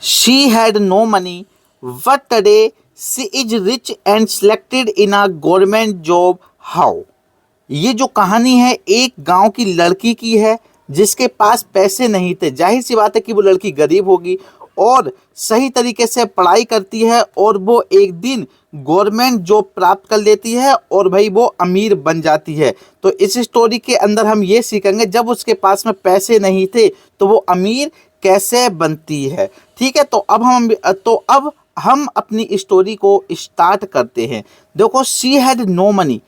She had no money but today she is rich and selected in a government job. How. ये जो कहानी है एक गांव की लड़की की है जिसके पास पैसे नहीं थे। जाहिर सी बात है कि वो लड़की गरीब होगी और सही तरीके से पढ़ाई करती है और वो एक दिन गवर्नमेंट जॉब प्राप्त कर लेती है और भाई वो अमीर बन जाती है। तो इस स्टोरी के अंदर हम ये सीखेंगे जब उसके पास में पैसे नहीं थे तो वो अमीर कैसे बनती है। ठीक है, तो अब हम अपनी स्टोरी को स्टार्ट करते हैं। देखो, शी हैड नो मनी,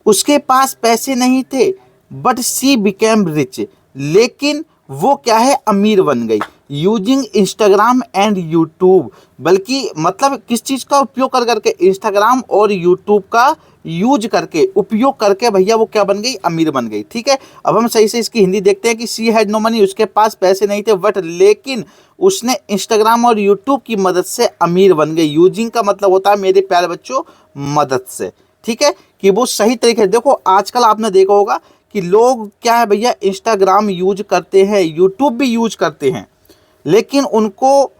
उसके पास पैसे नहीं थे, बट सी बिकेम रिच, लेकिन वो क्या है, अमीर बन गई। यूजिंग इंस्टाग्राम एंड यूट्यूब, बल्कि मतलब किस चीज़ का उपयोग कर करके, इंस्टाग्राम और यूट्यूब का यूज करके, उपयोग करके भैया वो क्या बन गई, अमीर बन गई। ठीक है, अब हम सही से इसकी हिंदी देखते हैं कि सी हैड नो मनी, उसके पास पैसे नहीं थे, बट लेकिन उसने इंस्टाग्राम और यूट्यूब की मदद से अमीर बन गई। यूजिंग का मतलब होता है मेरे प्यारे बच्चों मदद से। ठीक है, कि वो सही तरीके से, देखो आजकल आपने देखा होगा कि लोग क्या है भैया, इंस्टाग्राम यूज करते हैं, यूट्यूब भी यूज करते हैं, लेकिन उनको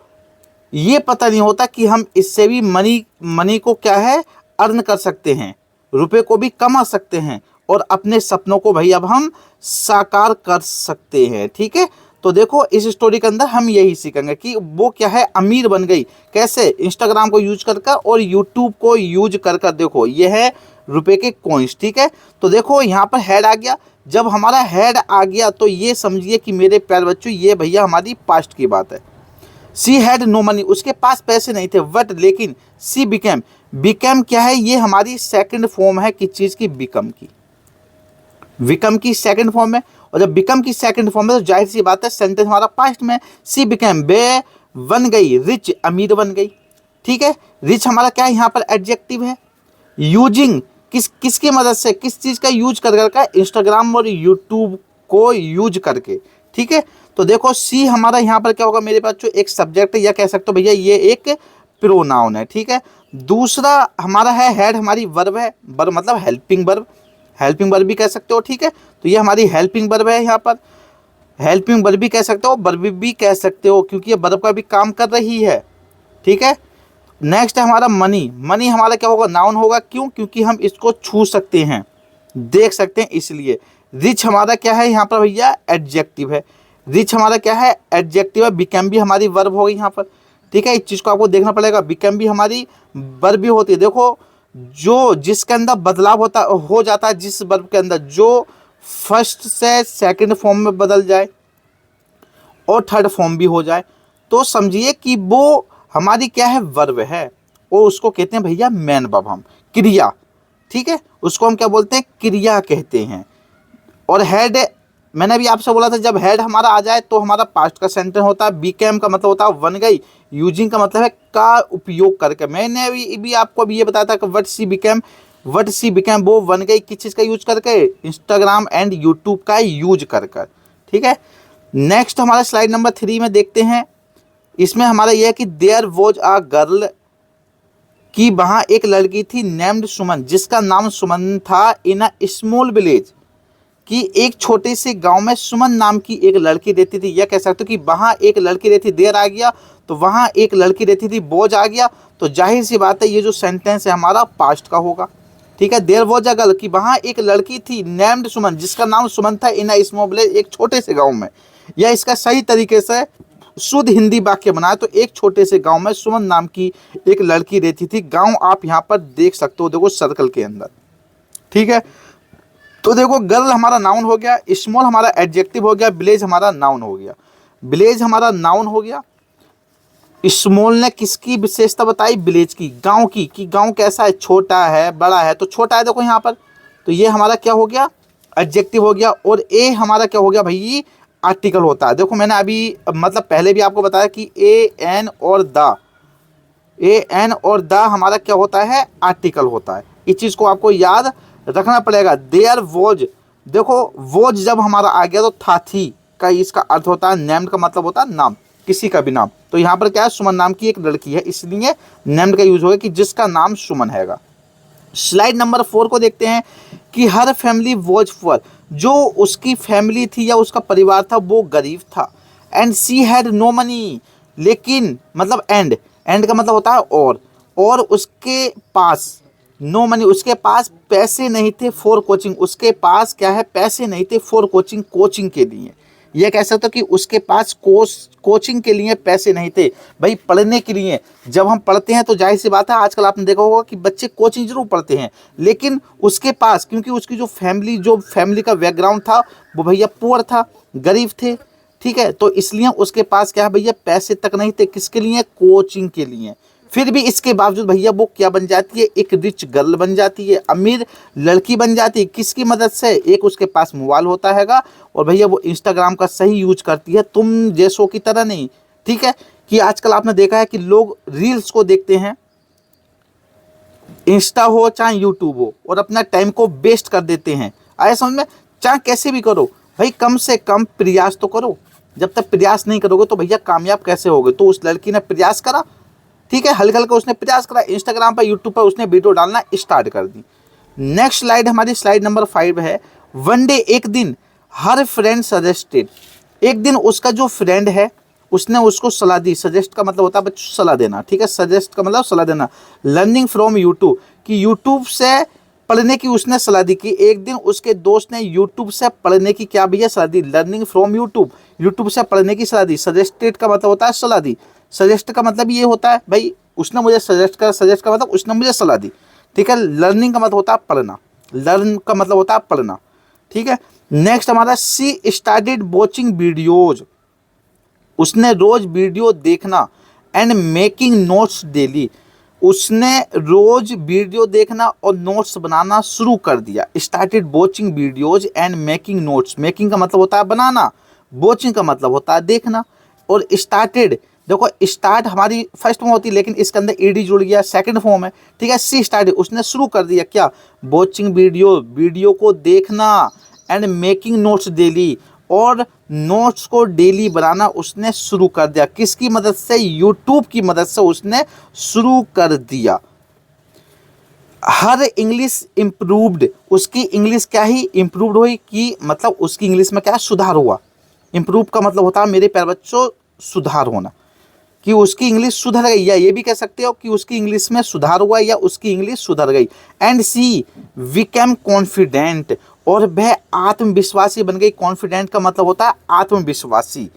ये पता नहीं होता कि हम इससे भी मनी को क्या है, अर्न कर सकते हैं, रुपए को भी कमा सकते हैं और अपने सपनों को भाई अब हम साकार कर सकते हैं। ठीक है, तो देखो इस स्टोरी के अंदर हम यही सीखेंगे कि वो क्या है, अमीर बन गई कैसे, इंस्टाग्राम को यूज कर और यूट्यूब को यूज कर। देखो ये है रुपए के कॉइन्स। ठीक है, तो देखो यहाँ पर हेड आ गया। जब हमारा हेड आ गया तो ये समझिए कि मेरे प्यारे बच्चों ये भैया हमारी पास्ट की बात है। सी हैड नो मनी, उसके पास पैसे नहीं थे, बट लेकिन सी बिकेम, बिकेम क्या है, ये हमारी सेकंड फॉर्म है किस चीज की, बिकम की, बिकम की सेकंड फॉर्म है। और जब बिकम की सेकंड फॉर्म है तो जाहिर सी बात है सेंटेंस हमारा पास्ट में। सी बिकेम, बे बन गई, रिच अमीर बन गई। ठीक है, रिच हमारा क्या है, यहाँ पर एडजेक्टिव है। यूजिंग किसकी मदद से, किस चीज का यूज कर करके, इंस्टाग्राम और यूट्यूब को यूज करके। ठीक है, तो देखो सी हमारा यहाँ पर क्या होगा मेरे पास, जो एक सब्जेक्ट है या कह सकते हो भैया ये एक प्रोनाउन है। ठीक है, दूसरा हमारा है हेड, हमारी वर्ब है, वर्ब मतलब हेल्पिंग वर्ब, हेल्पिंग वर्ब भी कह सकते हो। ठीक है, तो ये हमारी हेल्पिंग वर्ब है, यहाँ पर हेल्पिंग वर्ब भी कह सकते हो, वर्ब भी कह सकते हो क्योंकि ये वर्ब का भी काम कर रही है। ठीक है, नेक्स्ट है हमारा मनी। मनी हमारा क्या होगा, नाउन होगा। क्यों, क्योंकि हम इसको छू सकते हैं, देख सकते हैं, इसलिए। रिच हमारा क्या है यहाँ पर भैया, एडजेक्टिव है। रिच हमारा क्या है, एडजेक्टिव है। बिकम भी हमारी वर्ब होगी यहाँ पर। ठीक है, इस चीज़ को आपको देखना पड़ेगा, बिकम भी हमारी वर्ब भी होती है। देखो जो जिसके अंदर बदलाव होता हो जाता है, जिस वर्ब के अंदर जो फर्स्ट से सेकंड फॉर्म में बदल जाए और थर्ड फॉर्म भी हो जाए, तो समझिए कि वो हमारी क्या है, वर्ब है, और उसको कहते हैं भैया मेन वर्ब, हम क्रिया। ठीक है, उसको हम क्या बोलते हैं, क्रिया कहते हैं। और हेड, मैंने अभी आपसे बोला था जब हेड हमारा आ जाए तो हमारा पास्ट का सेंटेंस होता है। बीकेम का मतलब होता है बन गई। यूजिंग का मतलब है का उपयोग करके। मैंने अभी आपको अभी ये बताया था कि वट सी बिकेम वो बन गई किस चीज़ का यूज करके, इंस्टाग्राम एंड यूट्यूब का यूज कर। ठीक है, नेक्स्ट हमारा स्लाइड नंबर 3 में देखते हैं। इसमें हमारा यह है कि देयर वॉज अ गर्ल, कि वहाँ एक लड़की थी, नेम्ड सुमन, जिसका नाम सुमन था, इन अ स्मॉल विलेज, कि एक छोटे से गांव में सुमन नाम की एक लड़की रहती थी। यह कह सकते हो कि वहाँ एक लड़की रहती, देर आ गया तो वहाँ एक लड़की रहती थी, बोझ आ गया तो जाहिर सी बात है ये जो सेंटेंस है हमारा पास्ट का होगा। ठीक है, देर वॉज अ गर्ल, कि वहाँ एक लड़की थी, नेम्ड सुमन, जिसका नाम सुमन था, इन अ स्मॉल विलेज, एक छोटे से गाँव में। या इसका सही तरीके से शुद्ध हिंदी वाक्य बनाए तो एक छोटे से गांव में सुमन नाम की एक लड़की रहती थी। गांव आप यहाँ पर देख सकते हो, देखो सर्कल के अंदर। ठीक है, तो देखो गर्ल हमारा नाउन हो गया, स्मॉल हमारा एडजेक्टिव हो गया, विलेज हमारा नाउन हो गया। विलेज हमारा नाउन हो गया। स्मॉल ने किसकी विशेषता बताई, विलेज की, गांव की, कि गांव कैसा है, छोटा है, बड़ा है। तो छोटा है देखो यहाँ पर, तो ये हमारा क्या हो गया, एडजेक्टिव हो गया। और ए हमारा क्या हो गया भाई, आर्टिकल होता है। देखो मैंने अभी मतलब पहले भी आपको बताया कि ए एन और द हमारा क्या होता है, आर्टिकल होता है। इस चीज़ को आपको याद रखना पड़ेगा। देयर वॉज, देखो वॉज जब हमारा आ गया तो था, थी का इसका अर्थ होता है, नेम्ड का मतलब होता है नाम, किसी का भी नाम। तो यहाँ पर क्या है, सुमन नाम की एक लड़की है, इसलिए नेम्ड का यूज होगा कि जिसका नाम सुमन हैगा। स्लाइड नंबर 4 को देखते हैं कि हर फैमिली वॉज पुअर, जो उसकी फैमिली थी या उसका परिवार था वो गरीब था। And she had no money, लेकिन मतलब एंड, एंड का मतलब होता है और उसके पास नो मनी, उसके पास पैसे नहीं थे फॉर कोचिंग, उसके पास क्या है, पैसे नहीं थे फॉर कोचिंग, कोचिंग के लिए। ये कह सकते हो कि उसके पास कोचिंग के लिए पैसे नहीं थे, भाई पढ़ने के लिए। जब हम पढ़ते हैं तो जाहिर सी बात है, आजकल आपने देखा होगा कि बच्चे कोचिंग जरूर पढ़ते हैं, लेकिन उसके पास, क्योंकि उसकी जो फैमिली का बैकग्राउंड था वो भैया पुअर था, गरीब थे, ठीक है, तो इसलिए उसके पास क्या है भैया, पैसे तक नहीं थे, किसके लिए, कोचिंग के लिए। फिर भी इसके बावजूद भैया वो क्या बन जाती है, एक रिच गर्ल बन जाती है, अमीर लड़की बन जाती है। किसकी मदद से, एक उसके पास मोबाइल होता हैगा और भैया वो इंस्टाग्राम का सही यूज करती है, तुम जैसों की तरह नहीं, ठीक है। कि आजकल आपने देखा है कि लोग रील्स को देखते हैं, इंस्टा हो चाहे यूट्यूब हो, और अपना टाइम को वेस्ट कर देते हैं। आया समझ में, चाहे कैसे भी करो भाई, कम से कम प्रयास तो करो। जब तक प्रयास नहीं करोगे तो भैया कामयाब कैसे होगे। तो उस लड़की ने प्रयास करा, ठीक है, हल्का हल्का उसने प्रयास करा, इंस्टाग्राम पर यूट्यूब पर उसने वीडियो डालना स्टार्ट कर दी। नेक्स्ट स्लाइड हमारी स्लाइड नंबर 5 है। वन डे, एक दिन, हर फ्रेंड सजेस्टेड, एक दिन उसका जो फ्रेंड है उसने उसको सलाह दी। सजेस्ट का मतलब होता है बच्चों सलाह देना, ठीक है, सजेस्ट का मतलब सलाह देना। लर्निंग फ्रॉम यूट्यूब, कि यूट्यूब से पढ़ने की उसने सलाह दी। कि एक दिन उसके दोस्त ने यूट्यूब से पढ़ने की क्या भैया सलाह दी, लर्निंग फ्रॉम यूट्यूब, यूट्यूब से पढ़ने की सलाह दी। सजेस्टेड का मतलब होता है सलाह दी, सजेस्ट का मतलब ये होता है भाई उसने मुझे सजेस्ट करा, सजेस्ट का मतलब उसने मुझे सलाह दी, ठीक है। लर्निंग का मतलब होता है पढ़ना, लर्न का मतलब होता है पढ़ना, ठीक है। नेक्स्ट हमारा सी स्टार्टेड वॉचिंग वीडियोज, उसने रोज वीडियो देखना एंड मेकिंग नोट्स डेली, उसने रोज वीडियो देखना और नोट्स बनाना शुरू कर दिया। Started watching videos and making notes, making का मतलब होता है बनाना, वॉचिंग का मतलब होता है देखना, और स्टार्टेड, देखो स्टार्ट हमारी फर्स्ट फॉर्म होती है लेकिन इसके अंदर ईडी जुड़ गया, सेकंड फॉर्म है, ठीक है। सी स्टार्टेड, उसने शुरू कर दिया क्या, वॉचिंग वीडियो, वीडियो को देखना, एंड मेकिंग नोट्स डेली, और नोट्स को डेली बनाना उसने शुरू कर दिया। किसकी मदद से, यूट्यूब की मदद से उसने शुरू कर दिया। हर इंग्लिश इम्प्रूव्ड, उसकी इंग्लिश क्या ही इम्प्रूव्ड हुई, कि मतलब उसकी इंग्लिश में क्या सुधार हुआ। इम्प्रूव का मतलब होता है मेरे प्यारे बच्चों सुधार होना, कि उसकी इंग्लिश सुधर गई, या ये भी कह सकते हो कि उसकी इंग्लिश में सुधार हुआ या उसकी इंग्लिश सुधर गई। एंड सी बिकम कॉन्फिडेंट, और वह आत्मविश्वासी बन गई। कॉन्फिडेंट का मतलब होता है आत्मविश्वासी,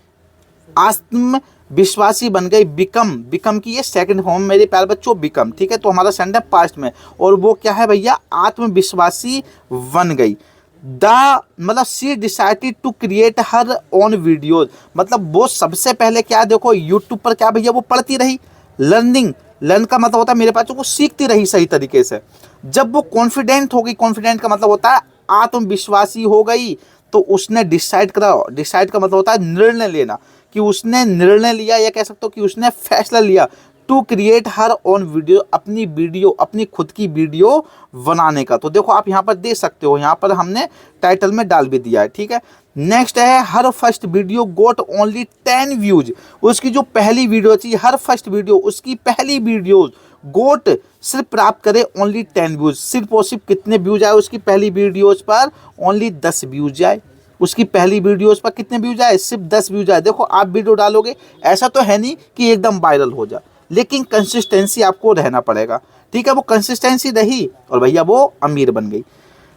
आत्मविश्वासी बन गई। बिकम, बिकम की ये सेकंड फॉर्म मेरे प्यारे बच्चों, बिकम, ठीक है। तो हमारा सेंटेंस पास्ट में, और वो क्या है भैया, आत्मविश्वासी बन गई। द मतलब she decided to create her own videos, मतलब वो सबसे पहले क्या, देखो यूट्यूब पर क्या भैया वो पढ़ती रही, लर्निंग, लर्न का मतलब होता है मेरे बच्चों को सीखती रही सही तरीके से। जब वो कॉन्फिडेंट हो गई, कॉन्फिडेंट का मतलब होता है आत्मविश्वासी हो गई, तो उसने डिसाइड करा, डिसाइड का मतलब होता है निर्णय लेना, कि उसने निर्णय लिया, या कह सकते हो कि उसने फैसला लिया, to create her own video, अपनी वीडियो, अपनी खुद की वीडियो बनाने का। तो देखो आप यहाँ पर देख सकते हो, यहाँ पर हमने टाइटल में डाल भी दिया है, ठीक है। नेक्स्ट है हर फर्स्ट वीडियो गोट ओनली 10 व्यूज, उसकी जो पहली वीडियो थी, हर फर्स्ट वीडियो, उसकी पहली वीडियो गोट सिर्फ प्राप्त करे ओनली 10 व्यूज, सिर्फ और सिर्फ कितने व्यूज आए उसकी पहली वीडियोज पर, ओनली 10 व्यूज आए। उसकी पहली वीडियोज पर कितने व्यूज आए, सिर्फ 10 व्यूज आए। देखो आप वीडियो डालोगे, ऐसा तो है नहीं कि एकदम वायरल हो जाए, लेकिन कंसिस्टेंसी आपको रहना पड़ेगा, ठीक है। वो कंसिस्टेंसी रही और भैया वो अमीर बन गई।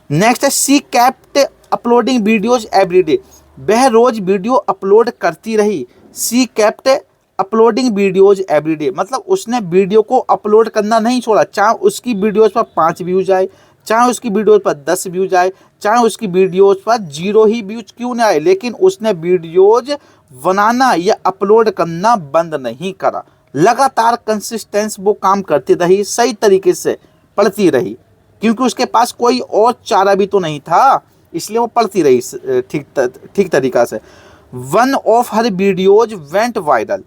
नेक्स्ट है सी कैप्ट अपलोडिंग वीडियोज एवरीडे, वह रोज वीडियो अपलोड करती रही। सी कैप्ट अपलोडिंग वीडियोज एवरीडे, मतलब उसने वीडियो को अपलोड करना नहीं छोड़ा, चाहे उसकी वीडियोज पर 5 व्यूज आए, चाहे उसकी वीडियोज पर 10 व्यूज आए, चाहे उसकी वीडियोज पर 0 ही व्यूज क्यों ना आए, लेकिन उसने वीडियोज बनाना या अपलोड करना बंद नहीं करा। लगातार कंसिस्टेंस वो काम करती रही, सही तरीके से पढ़ती रही, क्योंकि उसके पास कोई और चारा भी तो नहीं था, इसलिए वो पढ़ती रही ठीक तरीका से। One of her videos went viral,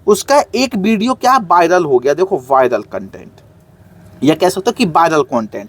उसका एक वीडियो क्या वायरल हो गया। देखो वायरल कंटेंट, या कह सकते हो कि viral content.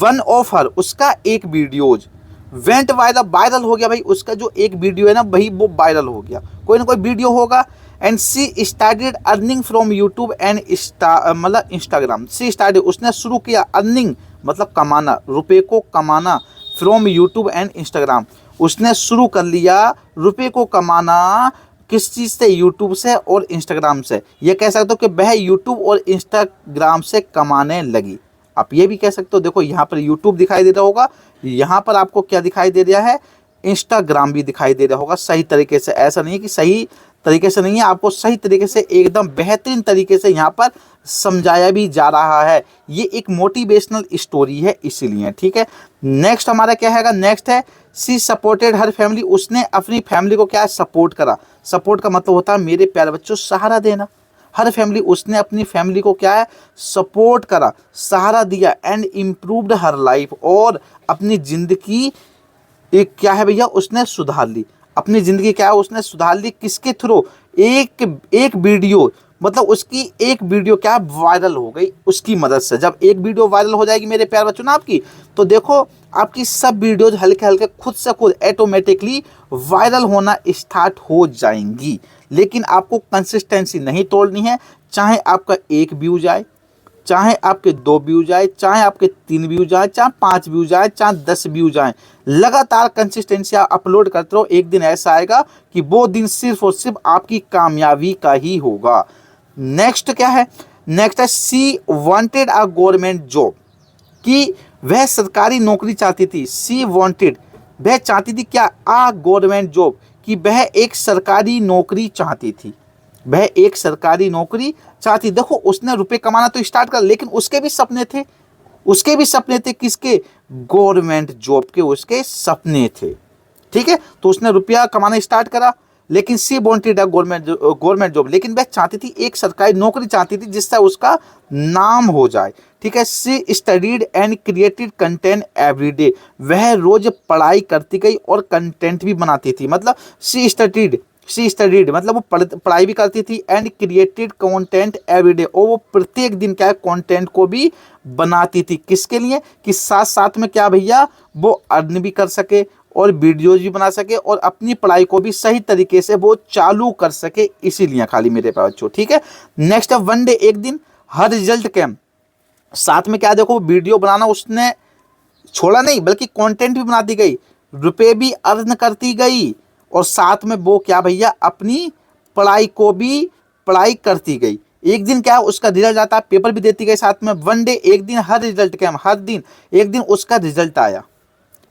One of her, उसका एक वीडियोज वेंट वायरल, वायरल हो गया भाई, उसका जो एक वीडियो है ना भाई वो वायरल हो गया, कोई ना कोई वीडियो होगा। And she started earning from YouTube and मतलब इंस्टाग्राम। सी स्टार्टेड, उसने शुरू किया, अर्निंग मतलब कमाना, रुपए को कमाना, फ्रॉम यूट्यूब एंड इंस्टाग्राम, उसने शुरू कर लिया रुपए को कमाना किस चीज़ से, यूट्यूब से और इंस्टाग्राम से। ये कह सकते हो कि वह यूट्यूब और इंस्टाग्राम से कमाने लगी। आप ये भी कह सकते हो, देखो यहाँ पर यूट्यूब दिखाई दे रहा होगा, यहाँ पर आपको क्या दिखाई दे रहा है, इंस्टाग्राम भी दिखाई दे रहा होगा सही तरीके से। ऐसा नहीं है कि सही तरीके से नहीं है, आपको सही तरीके से एकदम बेहतरीन तरीके से यहाँ पर समझाया भी जा रहा है। ये एक मोटिवेशनल स्टोरी है इसीलिए, ठीक है। नेक्स्ट हमारा क्या हैगा, नेक्स्ट है सी सपोर्टेड हर फैमिली। उसने अपनी फैमिली को क्या सपोर्ट करा। सपोर्ट का मतलब होता है मेरे प्यारे बच्चों सहारा देना। हर फैमिली, उसने अपनी फैमिली को क्या है सपोर्ट करा, सहारा दिया। एंड इम्प्रूव्ड हर लाइफ, और अपनी ज़िंदगी एक क्या है भैया उसने सुधार ली। अपनी ज़िंदगी क्या है उसने सुधार ली, किसके थ्रू, एक वीडियो, मतलब उसकी एक वीडियो क्या वायरल हो गई उसकी मदद से। जब एक वीडियो वायरल हो जाएगी मेरे प्यार बच्चों ना आपकी, तो देखो आपकी सब वीडियोज हल्के हल्के खुद से खुद ऑटोमेटिकली वायरल होना स्टार्ट हो जाएंगी। लेकिन आपको कंसिस्टेंसी नहीं तोड़नी है। चाहे आपका 1 व्यू जाए, चाहे आपके 2 व्यू जाए, चाहे आपके 3 व्यू जाए, चाहे 5 व्यू जाए, चाहे 10 व्यू जाए, लगातार कंसिस्टेंसी अपलोड करते रहो। एक दिन ऐसा आएगा कि वो दिन सिर्फ और सिर्फ आपकी कामयाबी का ही होगा। नेक्स्ट क्या है, नेक्स्ट है सी वांटेड अ गवर्नमेंट जॉब, कि वह सरकारी नौकरी चाहती थी। सी वांटेड, वह चाहती थी क्या, अ गवर्नमेंट जॉब, कि वह एक सरकारी नौकरी चाहती थी। वह एक सरकारी नौकरी चाहती। देखो उसने रुपए कमाना तो स्टार्ट कर, लेकिन उसके भी सपने थे। उसके भी सपने थे किसके, गवर्नमेंट जॉब के उसके सपने थे, ठीक है। तो उसने रुपया कमाना स्टार्ट करा, लेकिन सी वांटेड गवर्नमेंट जॉब, लेकिन वह चाहती थी एक सरकारी नौकरी चाहती थी जिससे उसका नाम हो जाए, ठीक है। She studied and created content every day, वह रोज पढ़ाई करती गई और कंटेंट भी बनाती थी। मतलब सी स्टडीड मतलब वो पढ़ाई भी करती थी, एंड क्रिएटेड कंटेंट एवरीडे, और वो प्रत्येक दिन क्या है कंटेंट को भी बनाती थी। किसके लिए, कि साथ साथ में क्या भैया वो अर्न भी कर सके और वीडियोज भी बना सके और अपनी पढ़ाई को भी सही तरीके से वो चालू कर सके, इसीलिए खाली मेरे पास बच्चों, ठीक है। नेक्स्ट है वन डे, एक दिन हर रिजल्ट कैम, साथ में क्या देखो वीडियो बनाना उसने छोड़ा नहीं, बल्कि कंटेंट भी बनाती गई, रुपए भी अर्न करती गई, और साथ में वो क्या भैया अपनी पढ़ाई को भी पढ़ाई करती गई। एक दिन क्या उसका रिजल्ट आता, पेपर भी देती गई साथ में। वन डे, एक दिन हर रिजल्ट कैम, हर दिन एक दिन उसका रिजल्ट आया,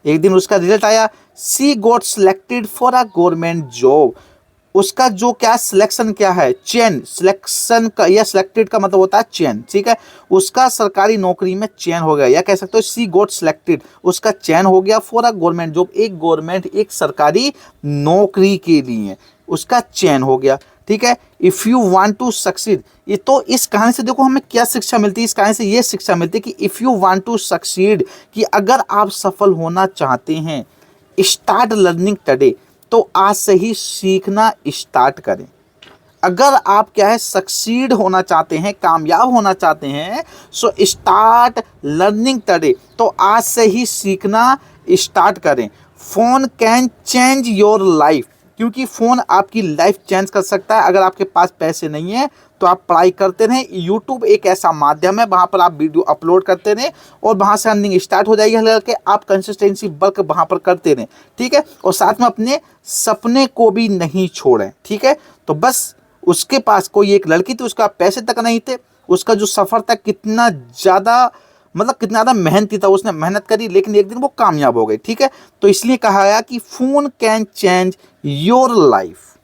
एक दिन उसका रिजल्ट आया। She got selected for a government job, उसका जो क्या सिलेक्शन क्या है, चयन, सिलेक्शन का या सिलेक्टेड का मतलब होता है चयन, ठीक है। उसका सरकारी नौकरी में चयन हो गया, या कह सकते हो सी गोट सिलेक्टेड, उसका चयन हो गया फॉर अ गवर्नमेंट जॉब, एक सरकारी नौकरी के लिए उसका चयन हो गया, ठीक है। If you want to succeed, ये तो इस कहानी से देखो हमें क्या शिक्षा मिलती है, इस कहानी से ये शिक्षा मिलती है कि if you want to succeed, कि अगर आप सफल होना चाहते हैं, स्टार्ट लर्निंग टुडे, तो आज से ही सीखना स्टार्ट करें। अगर आप क्या है सक्सीड होना चाहते हैं, कामयाब होना चाहते हैं, सो स्टार्ट लर्निंग टुडे, तो आज से ही सीखना स्टार्ट करें। Phone can change your life, क्योंकि फ़ोन आपकी लाइफ चेंज कर सकता है। अगर आपके पास पैसे नहीं है तो आप पढ़ाई करते रहें, यूट्यूब एक ऐसा माध्यम है, वहाँ पर आप वीडियो अपलोड करते रहें और वहाँ से अर्निंग स्टार्ट हो जाएगी। हल्के आप कंसिस्टेंसी वर्क वहाँ पर करते रहें, ठीक है। और साथ में अपने सपने को भी नहीं छोड़ें, ठीक है। तो बस उसके पास कोई एक लड़की थी, उसका पैसे तक नहीं थे, उसका जो सफ़र था कितना ज़्यादा, मतलब कितना ज़्यादा मेहनती था, उसने मेहनत करी, लेकिन एक दिन वो कामयाब हो गई, ठीक है। तो इसलिए कहा गया कि phone can change your life.